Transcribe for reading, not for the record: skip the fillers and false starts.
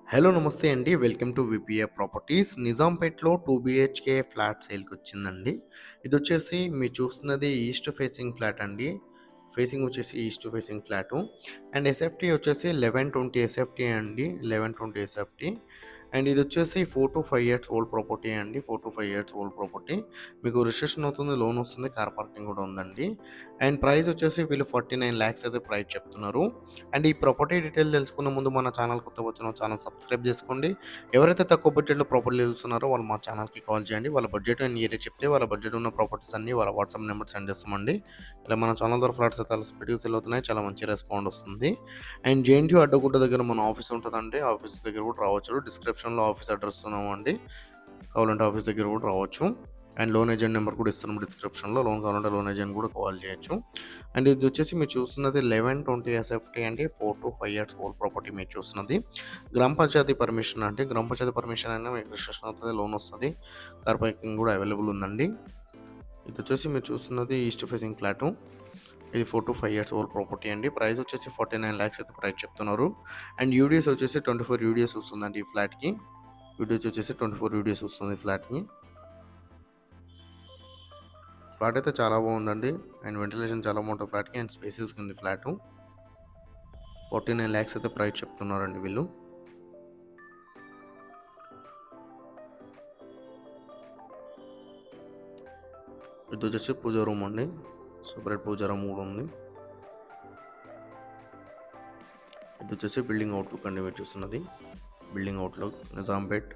Hello నమస్తే అండి. Welcome to VPA properties. నిజాంపేట్‌లో 2 బీహెచ్‌కే ఫ్లాట్ సేల్‌కొచ్చిందండి. ఇదొచ్చేసి మీరు చూస్తున్నది ఈస్ట్ ఫేసింగ్ ఫ్లాట్ అండి. ఫేసింగ్ వచ్చేసి east facing flat. And SFT వచ్చేసి 1120 ఎస్ఎఫ్‌టీ అండి. 1120 ఎస్ఎఫ్‌టీ. అండ్ ఇదొచ్చేసి 4-5 ఇయర్స్ ఓల్డ్ ప్రాపర్టీ అండి. 4-5 ఇయర్స్ ఓల్డ్ ప్రాపర్టీ. మీకు రిజిస్ట్రేషన్ అవుతుంది, లోన్ వస్తుంది, కార్ పార్కింగ్ కూడా ఉందండి. అండ్ ప్రైస్ వచ్చేసి వీళ్ళు 49 లాక్స్ అయితే ప్రైస్ చెప్తున్నారు. అండ్ ఈ ప్రాపర్టీ డీటెయిల్ తెలుసుకునే ముందు మన ఛానల్ కొత్తగా వచ్చిన ఛానల్ సబ్స్క్రైబ్ చేసుకోండి. ఎవరైతే తక్కువ బడ్జెట్‌లో ప్రాపర్టీలు చూస్తున్నారో వాళ్ళు మా ఛానల్‌కి కాల్ చేయండి. వాళ్ళ బడ్జెట్ అండ్ ఏరియా చెప్తే వాళ్ళ బడ్జెట్ ఉన్న ప్రాపర్టీస్ అన్నీ వాళ్ళ వాట్సాప్ నెంబర్ సెండ్ చేస్తామండి. ఇలా మన ఛానల్ ద్వారా ఫ్లాట్స్ అయితే చాలా స్పీడ్‌గా సేల్ అవుతున్నాయి. చాలా మంచి రెస్పాండ్ వస్తుంది. అండ్ జేఎన్‌టీయూ అడ్డగుట్ట దగ్గర మన ఆఫీస్ ఉంటదండి. ఆఫీస్ దగ్గర కూడా రావచ్చు. డిస్క్రిప్షన్‌లో ఆఫీస్ అడ్రస్ ఉన్నామండి. కావాలంటే ఆఫీస్ దగ్గర కూడా రావచ్చు. అండ్ లోన్ ఏజెంట్ నెంబర్ కూడా ఇస్తున్నాం డిస్క్రిప్షన్‌లో. లోన్ కావాలంటే లోన్ ఏజెంట్ కూడా కాల్ చేయొచ్చు. అండ్ ఇది వచ్చేసి మీరు చూస్తున్నది 1120 ఎస్ఎఫ్టీ అండి. 4-5 ఇయర్స్ ఓల్డ్ ప్రాపర్టీ మీరు చూస్తున్నది. గ్రామ పంచాయతీ పర్మిషన్ అంటే గ్రామ పంచాయతీ పర్మిషన్ అయినా మీకు రిజిస్ట్రేషన్ అవుతుంది, లోన్ వస్తుంది, కార్ పార్కింగ్ కూడా అవైలబుల్ ఉందండి. ఇది వచ్చేసి మీరు చూస్తున్నది ఈస్ట్ ఫేసింగ్ ఫ్లాటు. ఇది 4-5 ఇయర్స్ ఓల్డ్ ప్రాపర్టీ అండి. ప్రైస్ వచ్చేసి 49 లాక్స్ అయితే ప్రైస్ చెప్తున్నారు. అండ్ యూడిఎస్ వచ్చేసి 24 యూడిఎస్ వస్తుందండి ఈ ఫ్లాట్‌కి. యూడిఎస్ వచ్చేసి 24 యూడిఎస్ వస్తుంది ఫ్లాట్‌కి. ఫ్లాట్ అయితే చాలా బాగుందండి. అండ్ వెంటిలేషన్ చాలా బాగుంటుంది ఫ్లాట్‌కి. అండ్ స్పేసియస్‌గా ఉంది ఫ్లాటు. 49 లాక్స్ అయితే ప్రైస్ చెప్తున్నారండి వీళ్ళు. ఇది వచ్చేసి పూజా రూమ్ అండి. సెపరేట్ పూజా రూమ్ కూడా ఉంది. ఇది వచ్చేసి బిల్డింగ్ అవుట్లుక్ అండి మీరు చూస్తున్నది. Building outlook Nizampet.